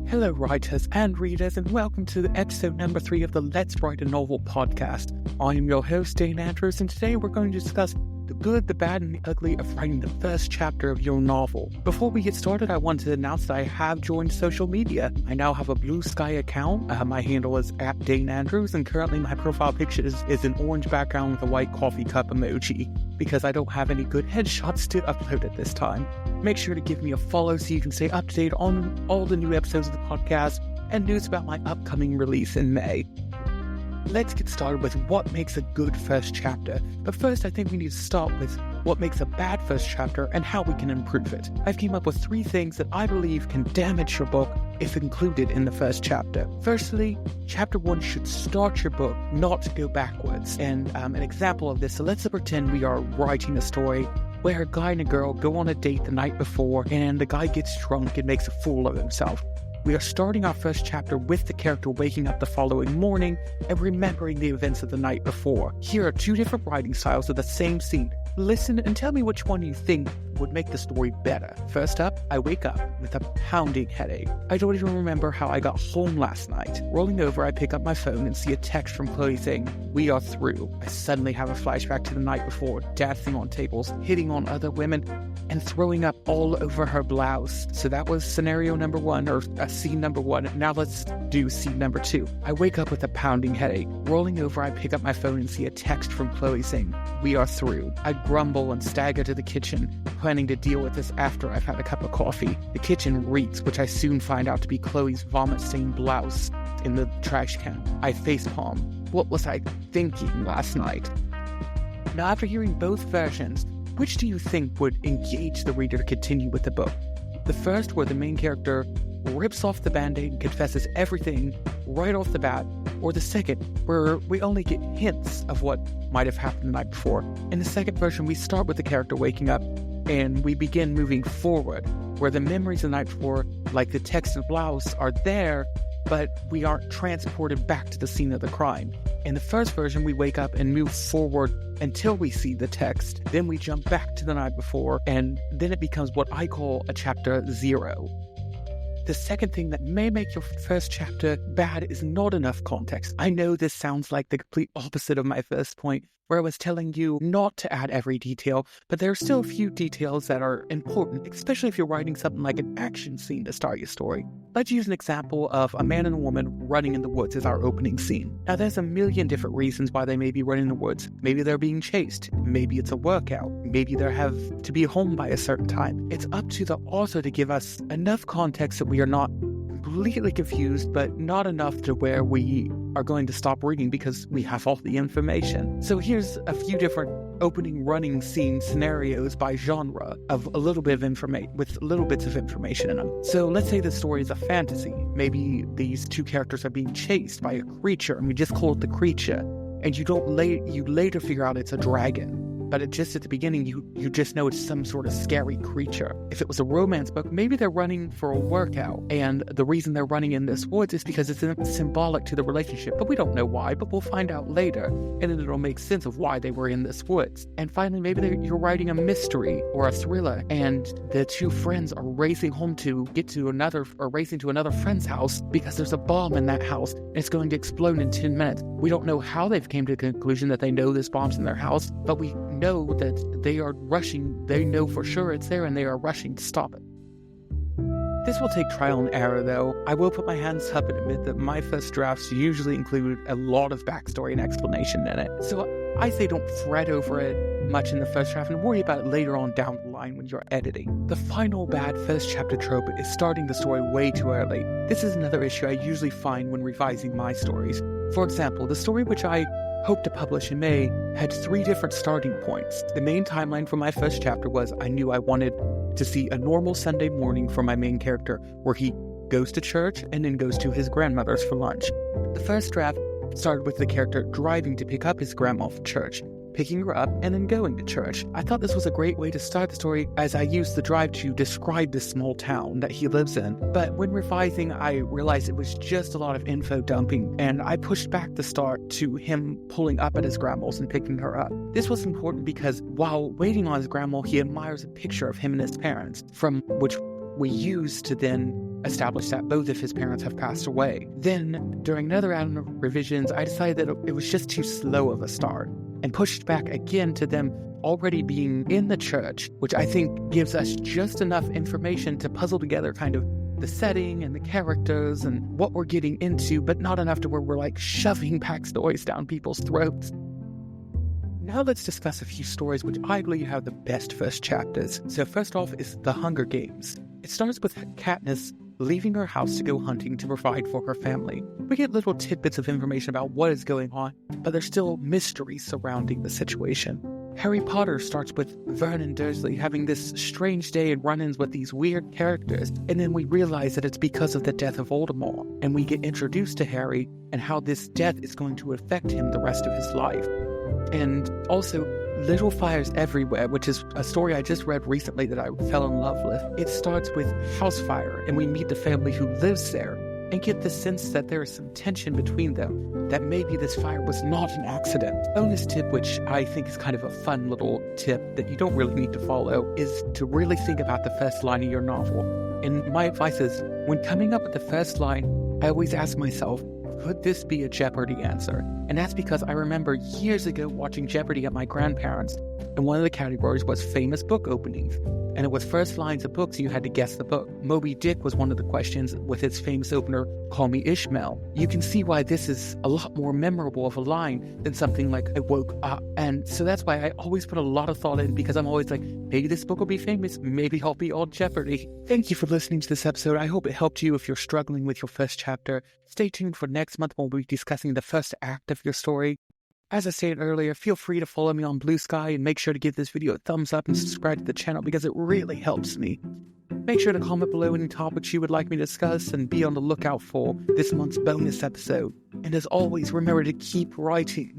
Hello writers and readers, and welcome to episode number 3 of the Let's Write a Novel podcast. I am your host, Dane Andrews, and today we're going to discuss the good, the bad, and the ugly of writing the first chapter of your novel. Before we get started, I want to announce that I have joined social media. I now have a Blue Sky account. My handle is @DaneAndrews, and currently my profile picture is an orange background with a white coffee cup emoji, because I don't have any good headshots to upload at this time. Make sure to give me a follow so you can stay up to date on all the new episodes of the podcast and news about my upcoming release in May. Let's get started with what makes a good first chapter. But first, I think we need to start with what makes a bad first chapter and how we can improve it. I've came up with 3 things that I believe can damage your book if included in the first chapter. Firstly, chapter 1 should start your book, not go backwards. And an example of this, so let's pretend we are writing a story where a guy and a girl go on a date the night before, and the guy gets drunk and makes a fool of himself. We are starting our first chapter with the character waking up the following morning and remembering the events of the night before. Here are 2 different writing styles of the same scene. Listen and tell me which one you think would make the story better. First up, I wake up with a pounding headache. I don't even remember how I got home last night. Rolling over, I pick up my phone and see a text from Chloe saying, "We are through." I suddenly have a flashback to the night before, dancing on tables, hitting on other women, and throwing up all over her blouse. So that was scenario number 1, or scene number 1. Now let's do scene number 2. I wake up with a pounding headache. Rolling over, I pick up my phone and see a text from Chloe saying, "We are through." I grumble and stagger to the kitchen, planning to deal with this after I've had a cup of coffee. The kitchen reeks, which I soon find out to be Chloe's vomit-stained blouse in the trash can. I facepalm. What was I thinking last night? Now, after hearing both versions, which do you think would engage the reader to continue with the book? The first, where the main character rips off the band-aid and confesses everything right off the bat, or the second, where we only get hints of what might have happened the night before. In the second version, we start with the character waking up and we begin moving forward, where the memories of the night before, like the text and blouse, are there, but we aren't transported back to the scene of the crime. In the first version, we wake up and move forward until we see the text. Then we jump back to the night before, and then it becomes what I call a chapter 0. The second thing that may make your first chapter bad is not enough context. I know this sounds like the complete opposite of my first point, where I was telling you not to add every detail, but there are still a few details that are important, especially if you're writing something like an action scene to start your story. Let's use an example of a man and a woman running in the woods as our opening scene. Now, there's a million different reasons why they may be running in the woods. Maybe they're being chased. Maybe it's a workout. Maybe they have to be home by a certain time. It's up to the author to give us enough context that we are not completely confused, but not enough to where we are going to stop reading because we have all the information. So here's a few different opening running scene scenarios by genre of a little bit of information, with little bits of information in them. So let's say the story is a fantasy. Maybe these 2 characters are being chased by a creature, and we just call it the creature, and you later figure out it's a dragon. But just at the beginning, you just know it's some sort of scary creature. If it was a romance book, maybe they're running for a workout, and the reason they're running in this woods is because it's symbolic to the relationship, but we don't know why, but we'll find out later, and then it'll make sense of why they were in this woods. And finally, maybe you're writing a mystery or a thriller, and the 2 friends are racing home to racing to another friend's house because there's a bomb in that house, and it's going to explode in 10 minutes. We don't know how they've came to the conclusion that they know this bomb's in their house, but we know that they are rushing. They know for sure it's there, and they are rushing to stop it. This will take trial and error, though. I will put my hands up and admit that my first drafts usually include a lot of backstory and explanation in it. So I say don't fret over it much in the first draft and worry about it later on down the line when you're editing. The final bad first chapter trope is starting the story way too early. This is another issue I usually find when revising my stories. For example, the story which I hope to publish in May had 3 different starting points. The main timeline for my first chapter was I knew I wanted to see a normal Sunday morning for my main character, where he goes to church and then goes to his grandmother's for lunch. The first draft started with the character driving to pick up his grandma from church, picking her up, and then going to church. I thought this was a great way to start the story, as I used the drive to describe this small town that he lives in. But when revising, I realized it was just a lot of info dumping, and I pushed back the start to him pulling up at his grandma's and picking her up. This was important because while waiting on his grandma, he admires a picture of him and his parents, from which we use to then establish that both of his parents have passed away. Then, during another round of revisions, I decided that it was just too slow of a start and pushed back again to them already being in the church, which I think gives us just enough information to puzzle together kind of the setting and the characters and what we're getting into, but not enough to where we're like shoving backstories down people's throats. Now let's discuss a few stories which I believe have the best first chapters. So first off is The Hunger Games. It starts with Katniss leaving her house to go hunting to provide for her family. We get little tidbits of information about what is going on, but there's still mystery surrounding the situation. Harry Potter starts with Vernon Dursley having this strange day and run-ins with these weird characters, and then we realize that it's because of the death of Voldemort, and we get introduced to Harry and how this death is going to affect him the rest of his life. And also, Little Fires Everywhere, which is a story I just read recently that I fell in love with. It starts with Housefire, and we meet the family who lives there, and get the sense that there is some tension between them, that maybe this fire was not an accident. Bonus tip, which I think is kind of a fun little tip that you don't really need to follow, is to really think about the first line of your novel. And my advice is, when coming up with the first line, I always ask myself, could this be a Jeopardy answer? And that's because I remember years ago watching Jeopardy at my grandparents', and one of the categories was famous book openings. And it was first lines of books, and you had to guess the book. Moby Dick was one of the questions with its famous opener, Call Me Ishmael. You can see why this is a lot more memorable of a line than something like, I woke up. And so that's why I always put a lot of thought in, because I'm always like, maybe this book will be famous, maybe I'll be on Jeopardy. Thank you for listening to this episode. I hope it helped you if you're struggling with your first chapter. Stay tuned for next month when we'll be discussing the first act of your story. As I stated earlier, feel free to follow me on Blue Sky and make sure to give this video a thumbs up and subscribe to the channel because it really helps me. Make sure to comment below any topics you would like me to discuss and be on the lookout for this month's bonus episode. And as always, remember to keep writing.